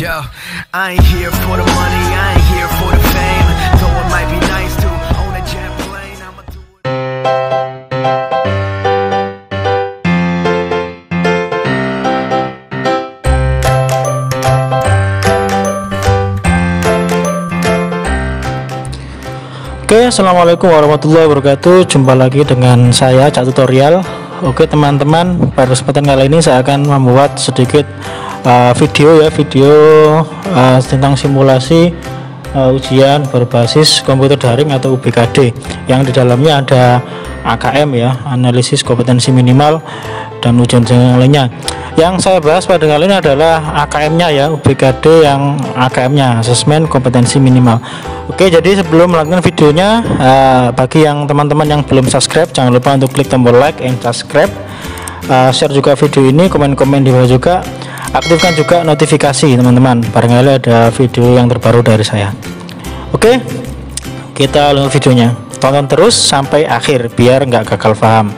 Yo, I ain't here for the money, I ain't here for the fame. Though it might be nice to own a jet plane, I'ma do it. Oke, assalamualaikum warahmatullahi wabarakatuh. Jumpa lagi dengan saya Cak Tutorial. Oke teman-teman, pada kesempatan kali ini saya akan membuat sedikit video tentang simulasi ujian berbasis komputer daring atau UBKD, yang di dalamnya ada AKM ya, analisis kompetensi minimal, dan ujian yang lainnya. Yang saya bahas pada kali ini adalah AKM-nya ya, UBKD yang AKM-nya, asesmen kompetensi minimal. Oke, jadi sebelum melanjutkan videonya, bagi yang teman-teman yang belum subscribe, jangan lupa untuk klik tombol like and subscribe, share juga video ini, komen-komen di bawah juga, aktifkan juga notifikasi teman-teman, barangkali ada video yang terbaru dari saya. Oke, kita lanjut videonya, tonton terus sampai akhir biar nggak gagal paham.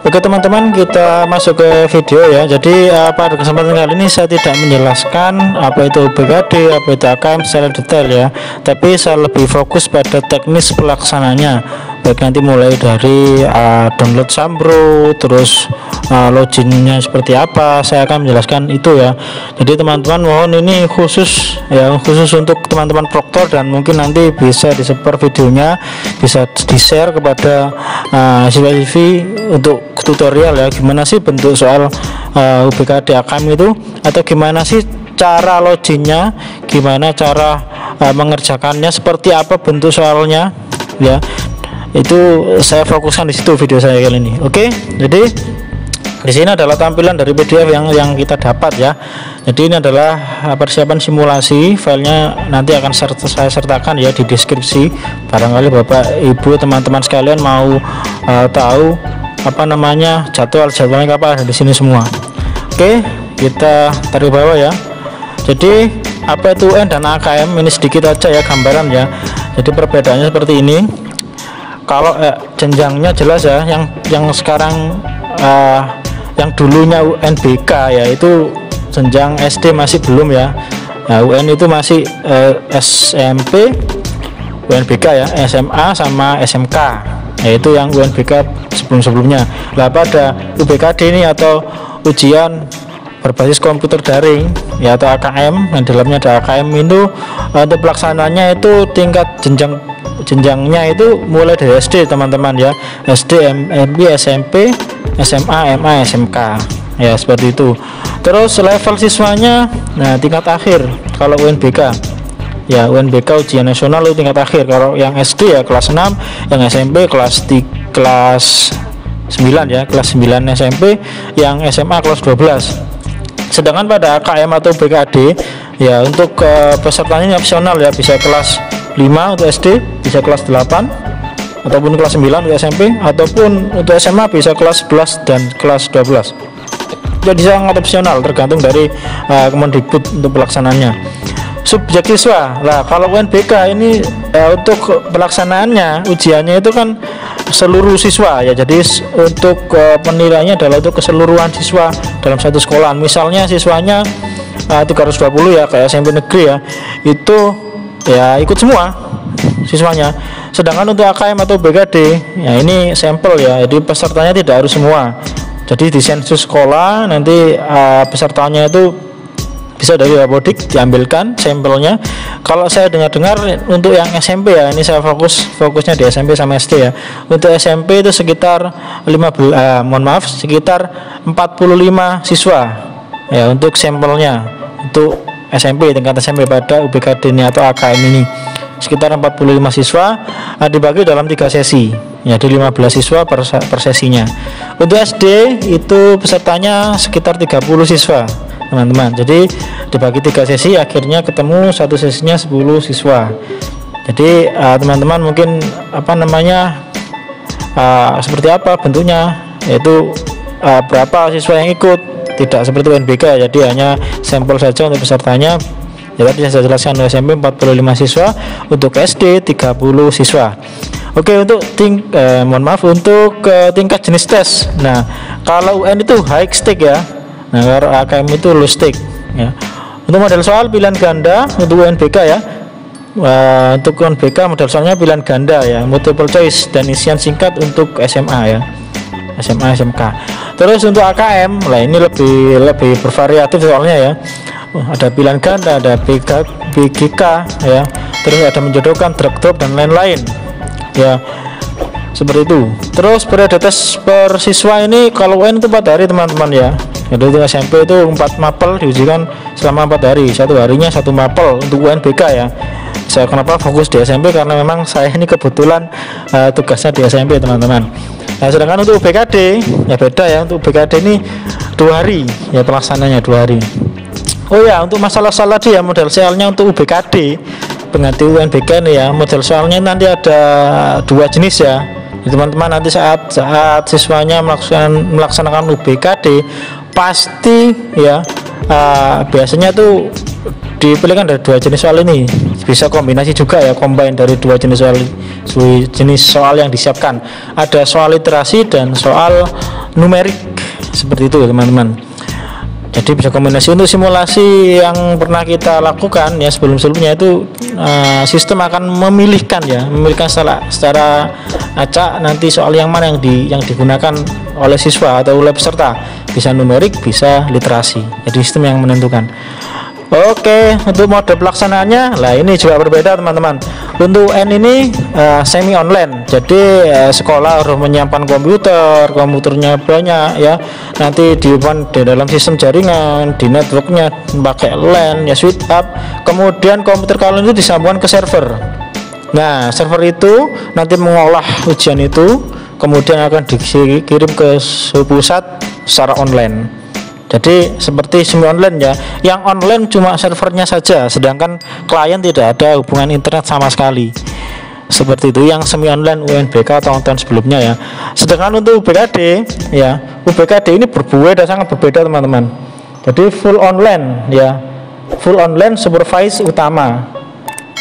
Oke teman-teman, kita masuk ke video ya. Jadi pada kesempatan kali ini saya tidak menjelaskan apa itu UBKD, apa itu AKM secara detail ya, tapi saya lebih fokus pada teknis pelaksananya, baik nanti mulai dari download Sambro, terus loginnya seperti apa, saya akan menjelaskan itu ya. Jadi teman-teman mohon ini khusus untuk teman-teman proktor, dan mungkin nanti bisa disebar videonya, bisa di-share kepada siswa-siswi untuk tutorial ya, gimana sih bentuk soal UBKD AKM itu, atau gimana sih cara loginnya, gimana cara mengerjakannya, seperti apa bentuk soalnya ya. Itu saya fokuskan di situ video saya kali ini. Oke, jadi di sini adalah tampilan dari PDF yang kita dapat ya. Jadi ini adalah persiapan simulasi, filenya nanti akan saya sertakan ya di deskripsi. Barangkali Bapak Ibu teman-teman sekalian mau tahu apa namanya jadwalnya kapan, ada di sini semua. Oke, kita tarik bawah ya. Jadi apa itu UN dan AKM, ini sedikit aja ya gambaran ya. Jadi perbedaannya seperti ini. Kalau jenjangnya jelas ya, yang sekarang yang dulunya UNBK ya, itu jenjang SD masih belum ya. Nah, UN itu masih SMP, UNBK ya, SMA sama SMK, yaitu yang UNBK sebelum-sebelumnya. Lah pada UBKD ini atau ujian berbasis komputer daring ya, atau AKM, yang dalamnya ada AKM itu, untuk pelaksananya itu tingkat jenjangnya itu mulai dari SD teman-teman ya, SD, SMP, SMA, MA, SMK ya, seperti itu. Terus level siswanya, nah tingkat akhir kalau UNBK ya, UNBK ujian nasional itu tingkat akhir. Kalau yang SD ya kelas 6, yang SMP kelas 9 ya, kelas 9 SMP, yang SMA kelas 12. Sedangkan pada AKM atau BKD ya, untuk pesertanya opsional ya, bisa kelas 5 untuk SD, bisa kelas 8 ataupun kelas 9 untuk SMP, ataupun untuk SMA bisa kelas 11 dan kelas 12. Jadi sangat opsional, tergantung dari Kemendikbud untuk pelaksanaannya. Subjek siswa lah, kalau UNBK ini untuk pelaksanaannya ujiannya itu kan seluruh siswa ya, jadi untuk penilaiannya adalah untuk keseluruhan siswa dalam satu sekolah. Misalnya siswanya 320 ya, kayak SMP negeri ya, itu ya ikut semua siswanya. Sedangkan untuk AKM atau BKD ya, ini sampel ya, jadi pesertanya tidak harus semua. Jadi di sensus sekolah nanti pesertanya itu bisa dari Dapodik diambilkan sampelnya. Kalau saya dengar-dengar untuk yang SMP ya, ini saya fokusnya di SMP sama SD ya. Untuk SMP itu sekitar sekitar 45 siswa ya untuk sampelnya. Untuk SMP, tingkat SMP pada UBKD ini atau AKM ini sekitar 45 siswa, dibagi dalam 3 sesi ya, di 15 siswa per sesinya. Untuk SD itu pesertanya sekitar 30 siswa teman-teman, jadi dibagi 3 sesi, akhirnya ketemu satu sesinya 10 siswa. Jadi teman-teman mungkin seperti apa bentuknya, yaitu berapa siswa yang ikut, tidak seperti UNBK, jadi hanya sampel saja untuk pesertanya. Jadi saya jelaskan, untuk SMP 45 siswa, untuk SD 30 siswa. Oke, untuk untuk tingkat jenis tes. Nah, kalau UN itu high stake ya, Nah, kalau AKM itu low stake ya. Untuk model soal pilihan ganda untuk UNBK ya. Untuk UNBK model soalnya pilihan ganda ya, multiple choice dan isian singkat untuk SMA ya. SMA, SMK. Terus untuk AKM, lah ini lebih bervariatif soalnya ya. Ada pilihan ganda, ada BGK ya. Terus ada menjodohkan, drag drop dan lain-lain. Ya. Seperti itu. Terus periode tes per siswa ini kalau UN itu 4 hari teman-teman ya. Jadi untuk SMP itu 4 mapel diujikan selama 4 hari. Satu harinya 1 mapel untuk UNBK ya. Saya kenapa fokus di SMP karena memang saya ini kebetulan tugasnya di SMP teman-teman. Nah, sedangkan untuk UBKD ya beda ya. Untuk UBKD ini 2 hari ya pelaksananya 2 hari. Oh ya, untuk masalah soal tadi ya, model soalnya untuk UBKD pengganti UNBK ini ya, model soalnya nanti ada 2 jenis ya. Teman-teman nanti saat siswanya melaksanakan UBKD pasti ya biasanya tuh dipilihkan dari 2 jenis soal ini. Bisa kombinasi juga ya, combine dari 2 jenis soal yang disiapkan. Ada soal literasi dan soal numerik seperti itu teman-teman. Jadi bisa kombinasi. Untuk simulasi yang pernah kita lakukan ya sebelumnya itu sistem akan memilihkan secara acak nanti soal yang mana yang digunakan oleh siswa atau oleh peserta, bisa numerik bisa literasi. Jadi sistem yang menentukan. Oke, untuk mode pelaksanaannya lah ini juga berbeda teman-teman. Untuk N ini semi online, jadi sekolah harus menyiapkan komputernya banyak ya, nanti di dalam sistem jaringan, di networknya pakai LAN ya, switch up, kemudian komputer kalian itu disambungkan ke server. Nah, server itu nanti mengolah ujian itu, kemudian akan dikirim ke pusat secara online. Jadi seperti semi online ya, yang online cuma servernya saja, sedangkan klien tidak ada hubungan internet sama sekali. Seperti itu yang semi online UNBK tahun-tahun sebelumnya ya. Sedangkan untuk UBKD ya, UBKD ini sangat berbeda teman-teman. Jadi full online ya, full online supervise utama.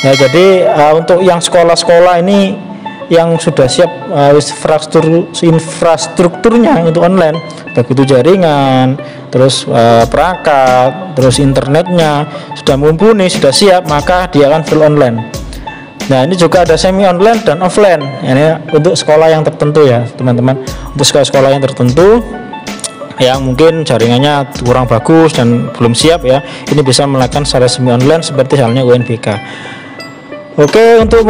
Ya, jadi untuk yang sekolah-sekolah ini yang sudah siap infrastrukturnya untuk online, baik itu jaringan, terus perangkat, terus internetnya sudah mumpuni, sudah siap, maka dia akan full online. Nah, ini juga ada semi online dan offline. Ini untuk sekolah yang tertentu ya teman-teman. Untuk sekolah-sekolah yang tertentu yang mungkin jaringannya kurang bagus dan belum siap ya, ini bisa melakukan secara semi online seperti halnya UNBK. Oke, untuk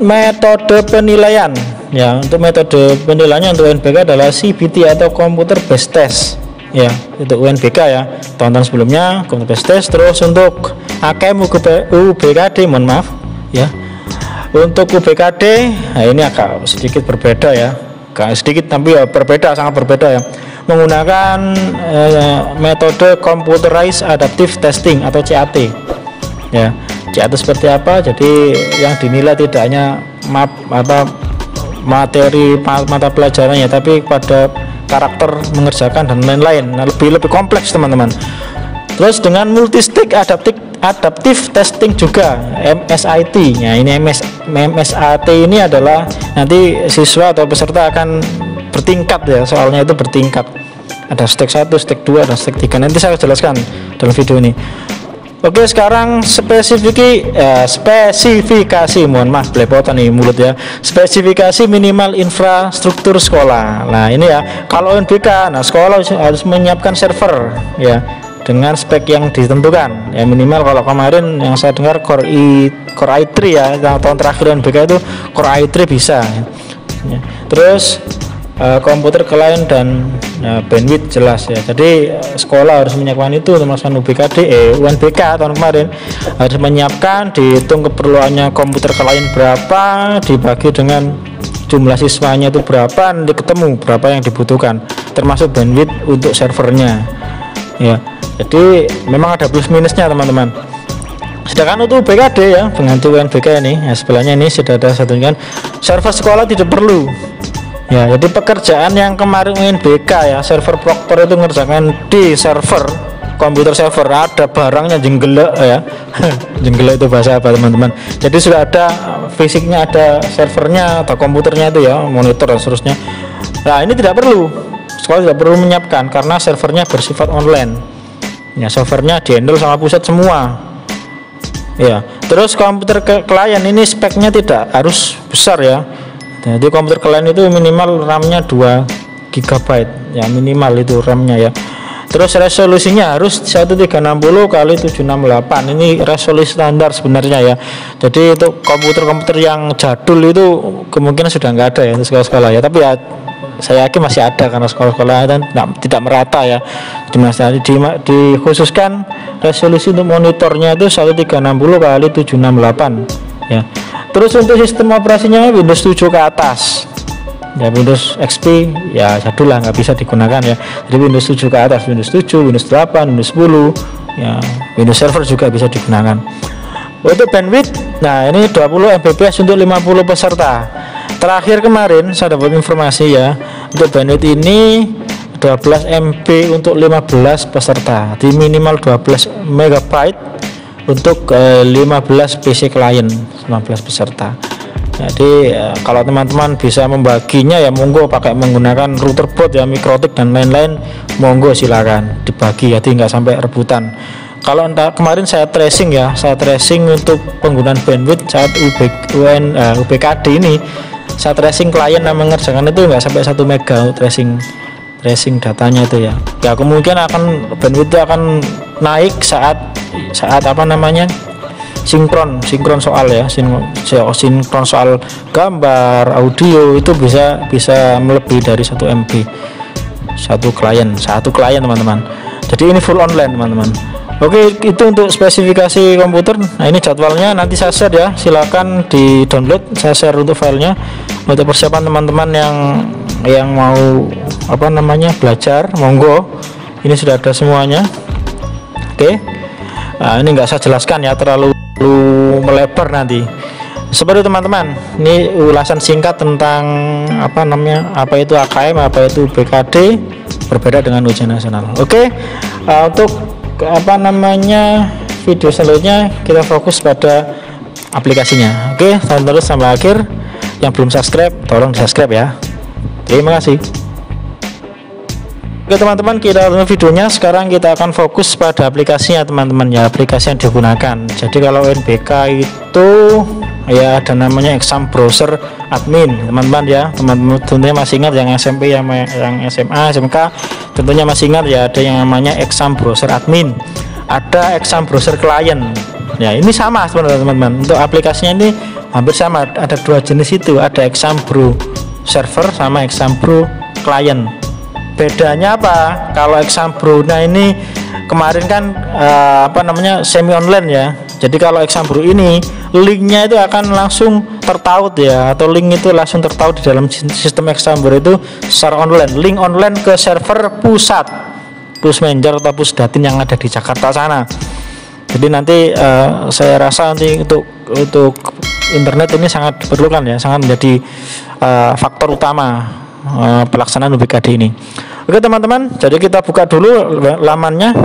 metode penilaian ya, untuk metode penilaiannya untuk UNBK adalah CBT atau Computer Based Test ya, untuk UNBK ya, tahun-tahun sebelumnya Computer Based Test. Terus untuk AKM UBKD mohon maaf ya, untuk UBKD nah ini agak sedikit berbeda ya, sedikit tapi ya berbeda, sangat berbeda ya, menggunakan metode Computerized Adaptive Testing atau CAT ya. CAT seperti apa? Jadi yang dinilai tidak hanya materi mata pelajarannya, tapi pada karakter mengerjakan dan lain-lain. Nah, lebih kompleks teman-teman. Terus dengan multi-stage adaptive testing juga, MSIT. Nah, ini MSAT ini adalah nanti siswa atau peserta akan bertingkat ya, soalnya itu bertingkat. Ada stage 1, stage 2, dan stage 3. Nanti saya jelaskan dalam video ini. Oke, sekarang spesifikasi, mohon maaf belepotan nih mulut ya. Spesifikasi minimal infrastruktur sekolah. Nah, ini ya, kalau UNBK, nah sekolah harus menyiapkan server ya dengan spek yang ditentukan. Ya minimal kalau kemarin yang saya dengar Core i3 ya, tahun terakhir UNBK itu Core i3 bisa. Ya. Terus komputer klien dan bandwidth jelas ya. Jadi sekolah harus menyiapkan itu termasuk UNBK tahun kemarin harus menyiapkan, dihitung keperluannya komputer klien berapa, dibagi dengan jumlah siswanya itu berapa, nanti ketemu berapa yang dibutuhkan, termasuk bandwidth untuk servernya ya. Jadi memang ada plus minusnya teman-teman. Sedangkan untuk UBKD ya, pengganti UNBK ini ya, sebelahnya ini sudah ada satu kan, server sekolah tidak perlu. Ya, jadi pekerjaan yang kemarin UNBK ya, server Proctor itu mengerjakan di server, komputer server, ada barangnya jenggelek ya. Jenggelek itu bahasa apa teman-teman? Jadi sudah ada fisiknya, ada servernya atau komputernya itu ya, monitor dan seterusnya. Nah, ini tidak perlu, sekolah tidak perlu menyiapkan karena servernya bersifat online. Ya, softwarenya di-handle sama pusat semua. Ya, terus komputer klien ini speknya tidak harus besar ya. Jadi komputer klien itu minimal RAM-nya 2 GB ya, minimal itu RAM-nya ya. Terus resolusinya harus 1360 kali 768. Ini resolusi standar sebenarnya ya. Jadi untuk komputer-komputer yang jadul itu kemungkinan sudah nggak ada ya untuk sekolah-sekolah ya. Tapi ya saya yakin masih ada karena sekolah-sekolah dan tidak merata ya. Dikhususkan resolusi untuk monitornya itu 1360 kali 768 ya. Terus untuk sistem operasinya Windows 7 ke atas. Ya, Windows XP ya jadul lah, nggak bisa digunakan ya. Jadi Windows 7 ke atas, Windows 7, Windows 8, Windows 10 ya, Windows Server juga bisa digunakan. Untuk bandwidth, nah ini 20 Mbps untuk 50 peserta. Terakhir kemarin saya dapat informasi ya, untuk bandwidth ini 12 MB untuk 15 peserta, di minimal 12 MB untuk 15 PC klien 15 peserta. Jadi kalau teman-teman bisa membaginya ya monggo, pakai menggunakan router boot ya, mikrotik dan lain-lain, monggo silakan dibagi, jadi nggak sampai rebutan. Kalau kemarin saya tracing ya, saya tracing untuk penggunaan bandwidth saat UBKD ini, saya tracing klien yang mengerjakan itu nggak sampai 1 mega untuk tracing datanya itu ya. Ya kemungkinan akan bandwidth itu akan naik saat apa namanya, sinkron soal ya, sinkron soal gambar, audio itu bisa melebihi dari 1 MB satu klien teman-teman. Jadi ini full online teman-teman. Oke, itu untuk spesifikasi komputer. Nah ini jadwalnya nanti saya share ya, silakan di download, saya share untuk filenya untuk persiapan teman-teman yang mau apa namanya belajar, monggo, ini sudah ada semuanya. Oke, nah, ini nggak saya jelaskan ya, terlalu melebar nanti. Seperti teman-teman, ini ulasan singkat tentang apa itu AKM, apa itu BKD, berbeda dengan ujian nasional. Oke, untuk video selanjutnya kita fokus pada aplikasinya. Oke, tonton terus sampai akhir. Yang belum subscribe tolong di subscribe ya. Terima kasih. Oke teman-teman, kita tonton videonya. Sekarang kita akan fokus pada aplikasinya teman-teman ya, aplikasi yang digunakan. Jadi kalau UNBK itu ya ada namanya exam browser admin teman-teman ya. Teman-teman tentunya masih ingat yang SMP, yang SMA, SMK tentunya masih ingat ya, ada yang namanya exam browser admin, ada exam browser klien ya. Ini sama sebenarnya teman-teman, untuk aplikasinya ini hampir sama, ada 2 jenis itu, ada exam bro server sama exam bro klien. Bedanya apa? Kalau exam bro nah ini kemarin kan semi online ya. Jadi kalau exam bro ini linknya itu akan langsung tertaut ya, atau link itu langsung tertaut di dalam sistem exam bro itu secara online, link online ke server pusat Pusmenjar atau Pusdatin yang ada di Jakarta sana. Jadi nanti saya rasa nanti untuk internet ini sangat diperlukan ya, sangat menjadi faktor utama pelaksanaan UBKD ini. Oke teman-teman, jadi kita buka dulu lamannya.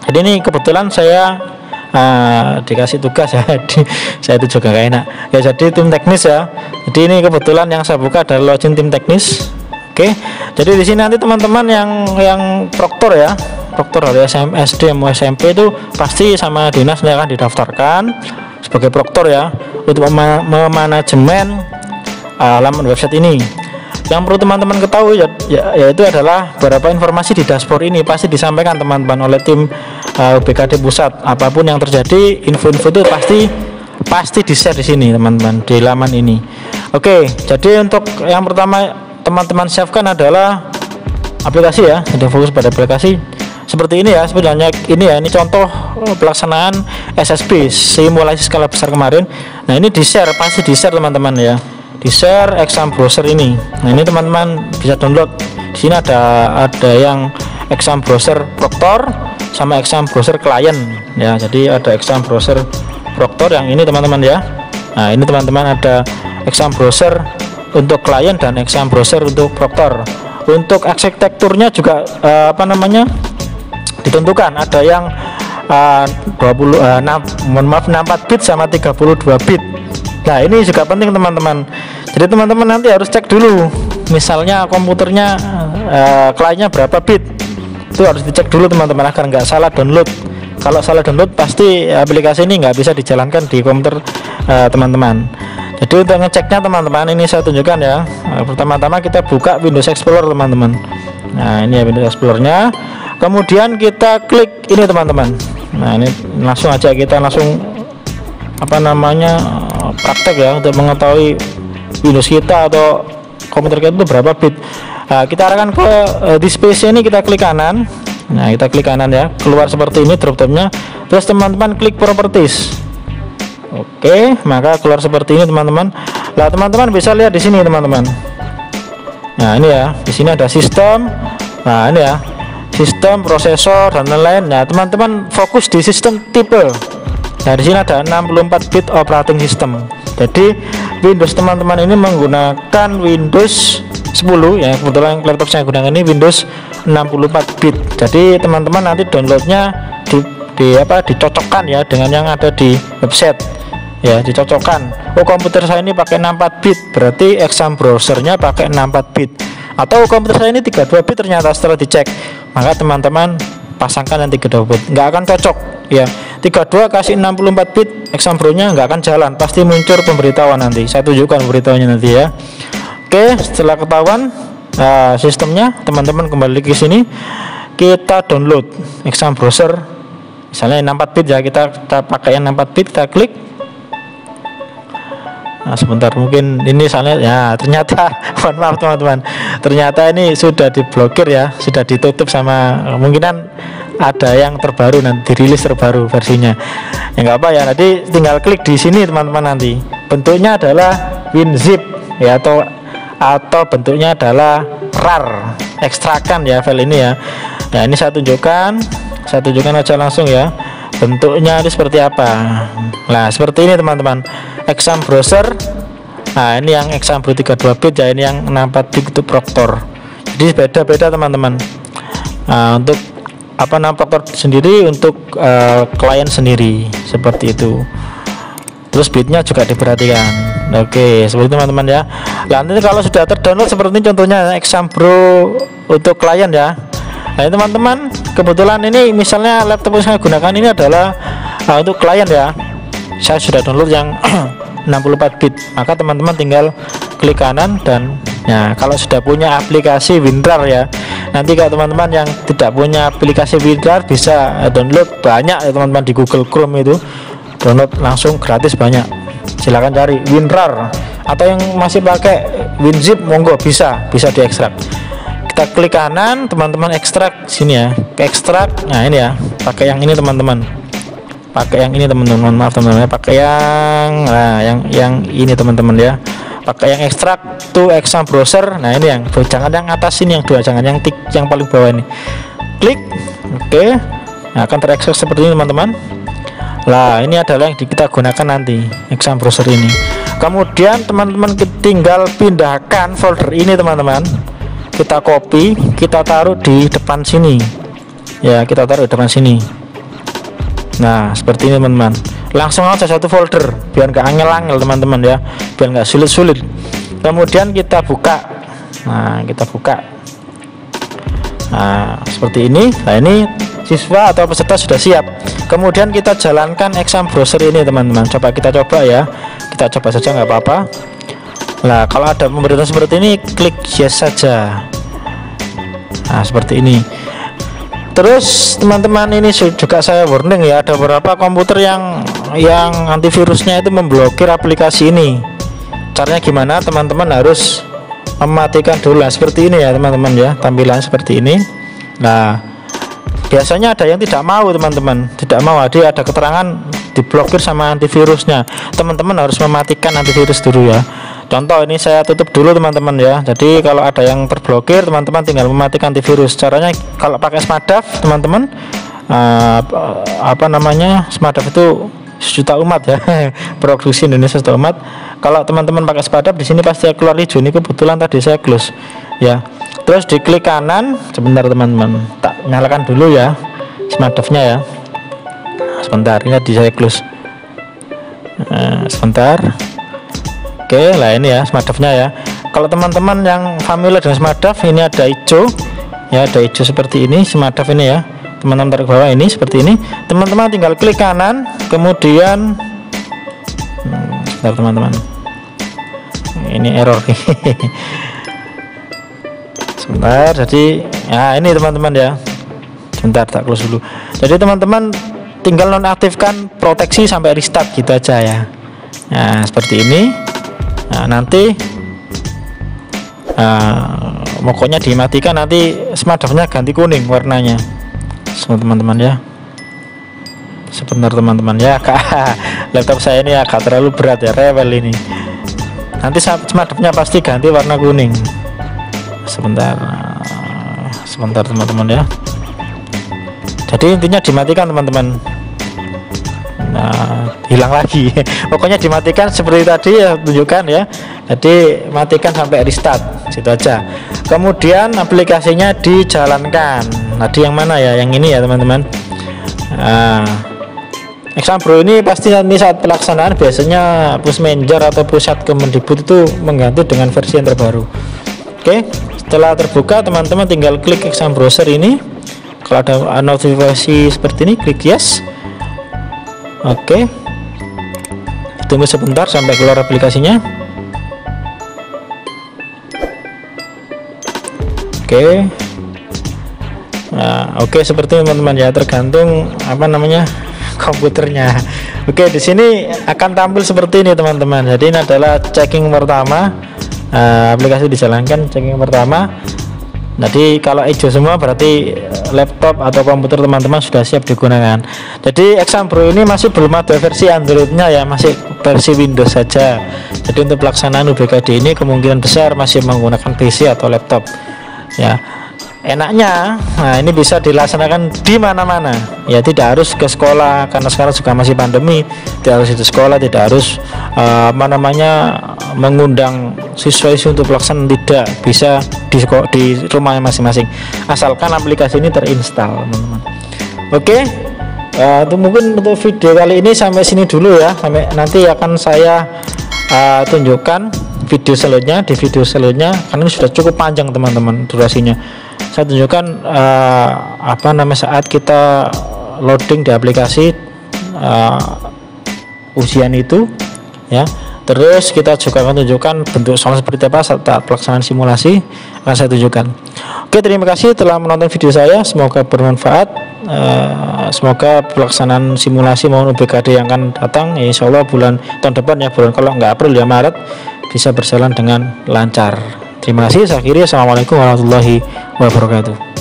Jadi ini kebetulan saya dikasih tugas ya, saya itu juga gak enak ya, jadi tim teknis ya. Jadi ini kebetulan yang saya buka adalah login tim teknis. Oke, jadi di sini nanti teman-teman yang proktor ya, proktor dari SD mau SMP itu pasti sama dinas akan didaftarkan sebagai proktor ya, untuk memanajemen laman website ini. Yang perlu teman-teman ketahui yaitu adalah beberapa informasi di dashboard ini pasti disampaikan teman-teman oleh tim UBKD pusat. Apapun yang terjadi, info-info itu pasti di-share di sini teman-teman, di laman ini. Oke, jadi untuk yang pertama teman-teman siapkan adalah aplikasi ya. Jadi fokus pada aplikasi seperti ini ya, sebenarnya ini ya, ini contoh pelaksanaan SSB, simulasi skala besar kemarin. Nah ini di-share, pasti di-share teman-teman ya, di-share exam browser ini. Nah ini teman-teman bisa download. Di sini ada yang exam browser proktor sama exam browser klien ya. Jadi ada exam browser proktor yang ini teman-teman ya. Nah ini teman-teman ada exam browser untuk klien dan exam browser untuk proktor. Untuk arsitekturnya juga ditentukan, ada yang 64 bit sama 32 bit. Nah ini juga penting teman-teman. Jadi teman-teman nanti harus cek dulu, misalnya komputernya kliennya berapa bit, itu harus dicek dulu teman-teman agar nggak salah download. Kalau salah download pasti aplikasi ini nggak bisa dijalankan di komputer teman-teman. Jadi untuk ngeceknya teman-teman, ini saya tunjukkan ya. Pertama-tama kita buka Windows Explorer teman-teman. Nah ini ya Windows Explorer-nya. Kemudian kita klik ini teman-teman. Nah ini langsung aja kita langsung praktek ya untuk mengetahui Windows kita atau komputer kita itu berapa bit. Nah, kita arahkan ke display ini, kita klik kanan. Nah kita klik kanan ya, keluar seperti ini dropdownnya. Terus teman-teman klik properties. Oke, maka keluar seperti ini teman-teman. Nah teman-teman bisa lihat di sini teman-teman. Nah ini ya, di sini ada sistem. Nah ini ya, sistem, prosesor dan lain-lain. Nah teman-teman fokus di sistem tipe. Nah di sini ada 64 bit operating system. Jadi Windows teman-teman ini menggunakan Windows 10 ya, kebetulan laptop saya gunakan ini Windows 64 bit. Jadi teman-teman nanti downloadnya dicocokkan ya dengan yang ada di website ya, dicocokkan. Oh komputer saya ini pakai 64 bit, berarti exam browsernya pakai 64 bit. Atau komputer saya ini 32 bit, ternyata setelah dicek, maka teman-teman pasangkan yang 32 bit, nggak akan cocok ya. 32 kasih 64 bit, exam browsernya nggak akan jalan, pasti muncul pemberitahuan nanti. Saya tunjukkan pemberitahuannya nanti ya. Oke, setelah ketahuan sistemnya, teman-teman kembali ke sini, kita download exam browser. Misalnya 64 bit ya, kita pakai yang 64 bit, kita klik. Nah sebentar, mungkin ini misalnya ya, ternyata mohon maaf teman-teman, ternyata ini sudah diblokir ya, sudah ditutup sama, kemungkinan ada yang terbaru nanti, dirilis terbaru versinya ya, nggak apa ya, nanti tinggal klik di sini teman-teman. Nanti bentuknya adalah WinZip ya, atau bentuknya adalah RAR, ekstrakan ya file ini ya. Nah ini saya tunjukkan aja langsung ya, bentuknya ini seperti apa. Nah seperti ini teman-teman, exam browser. Nah ini yang exam browser 32 bit ya, ini yang 64 bit itu Proctor. Jadi beda-beda teman-teman. Nah, untuk Proctor sendiri, untuk klien sendiri seperti itu. Terus bitnya juga diperhatikan. Oke, seperti itu teman-teman ya. Nah, nanti kalau sudah terdownload seperti ini contohnya exam bro untuk klien ya. Nah ini teman-teman, kebetulan ini misalnya laptop yang saya gunakan ini adalah untuk klien ya. Saya sudah download yang 64 bit, maka teman-teman tinggal klik kanan dan ya, kalau sudah punya aplikasi WinRAR ya. Nanti kalau teman-teman yang tidak punya aplikasi WinRAR bisa download banyak ya teman-teman, di Google Chrome itu download langsung gratis banyak. Silahkan cari WinRAR, atau yang masih pakai WinZip monggo bisa diekstrak. Kita klik kanan, teman-teman ekstrak sini ya, ke ekstrak. Nah ini ya, pakai yang ini teman-teman, pakai yang ini teman-teman, maaf teman-teman, pakai yang ini teman-teman ya, pakai yang ekstrak to exam browser. Nah ini yang, jangan yang atas ini, yang dua, jangan yang tik yang paling bawah ini, klik. Oke, nah, akan terekstrak seperti ini teman-teman. Lah ini adalah yang kita gunakan nanti, exam browser ini. Kemudian teman-teman tinggal pindahkan folder ini teman-teman, kita copy, kita taruh di depan sini ya, kita taruh di depan sini. Nah seperti ini teman-teman, langsung aja satu folder biar nggak angel-angel teman-teman ya, biar nggak sulit-sulit. Kemudian kita buka. Nah kita buka, nah seperti ini. Nah ini siswa atau peserta sudah siap. Kemudian kita jalankan exam browser ini teman-teman, coba ya, kita coba saja nggak apa-apa. Nah kalau ada pemberitahuan seperti ini, klik yes saja. Nah seperti ini. Terus teman-teman, ini juga saya warning ya, ada beberapa komputer yang antivirusnya itu memblokir aplikasi ini. Caranya gimana? Teman-teman harus mematikan dulu. Nah, seperti ini ya teman-teman ya, tampilan seperti ini. Nah biasanya ada yang tidak mau teman-teman, tidak mau, ada keterangan diblokir sama antivirusnya. Teman-teman harus mematikan antivirus dulu ya. Contoh ini saya tutup dulu teman-teman ya. Jadi kalau ada yang terblokir, teman-teman tinggal mematikan antivirus. Caranya kalau pakai SMADAV teman-teman, SMADAV itu sejuta umat ya, produksi Indonesia sejuta umat. Kalau teman-teman pakai SMADAV, di sini pasti keluar hijau. Ini kebetulan tadi saya close ya. Terus diklik kanan, sebentar teman-teman, tak nyalakan dulu ya SMADAV-nya ya. Sebentar, ini tadi saya close. Sebentar. Oke, lah ini ya SMADAV-nya ya. Kalau teman-teman yang familiar dengan SMADAV, ini ada hijau. ya, ada hijau seperti ini, semadaf ini ya teman-teman, tarik bawah ini seperti ini. Teman-teman tinggal klik kanan, kemudian sebentar teman-teman, ini error nih. Sebentar, jadi ya ini teman-teman ya, sebentar tak close dulu. Jadi teman-teman tinggal nonaktifkan proteksi sampai restart gitu aja ya. Nah seperti ini. Nah nanti pokoknya dimatikan, nanti semadafnya ganti kuning warnanya teman-teman ya. Sebentar teman-teman ya, laptop saya ini agak terlalu berat ya, rewel ini. Nanti semadafnya pasti ganti warna kuning. Sebentar teman-teman ya. Jadi intinya dimatikan teman-teman. Nah, hilang lagi. Pokoknya dimatikan seperti tadi ya, tunjukkan ya. Jadi matikan sampai restart, situ aja. Kemudian aplikasinya dijalankan. Tadi yang mana ya? Yang ini ya teman-teman. Nah, Exambro ini pasti nanti saat pelaksanaan biasanya push manager atau pusat Kemendikbud itu mengganti dengan versi yang terbaru. Oke, setelah terbuka teman-teman tinggal klik Exam Browser ini. Kalau ada notifikasi seperti ini, klik yes. Oke, tunggu sebentar sampai keluar aplikasinya. Oke, nah, oke seperti teman-teman ya, tergantung apa namanya komputernya. Oke, di sini akan tampil seperti ini teman-teman. Jadi ini adalah checking pertama, aplikasi dijalankan checking pertama. Jadi kalau hijau semua berarti laptop atau komputer teman-teman sudah siap digunakan. Jadi Exambro ini masih belum ada versi Androidnya ya, masih versi Windows saja. Jadi untuk pelaksanaan UBKD ini kemungkinan besar masih menggunakan PC atau laptop ya. Enaknya, nah ini bisa dilaksanakan di mana-mana ya, tidak harus ke sekolah karena sekarang juga masih pandemi, tidak harus di sekolah, tidak harus mengundang siswa untuk pelaksanaan, tidak, bisa di rumahnya masing-masing asalkan aplikasi ini terinstal teman-teman. Oke, mungkin untuk video kali ini sampai sini dulu ya, sampai nanti akan saya tunjukkan video selanjutnya, di video selanjutnya karena ini sudah cukup panjang teman-teman durasinya. Saya tunjukkan saat kita loading di aplikasi ujian itu ya. Terus kita juga akan tunjukkan bentuk soal seperti apa saat pelaksanaan simulasi, akan saya tunjukkan. Oke, terima kasih telah menonton video saya, semoga bermanfaat. Semoga pelaksanaan simulasi maupun UBKD yang akan datang ya, insya Allah tahun depan ya, kalau nggak April ya Maret, bisa berjalan dengan lancar. Terima kasih, saya akhiri. Assalamualaikum warahmatullahi wabarakatuh.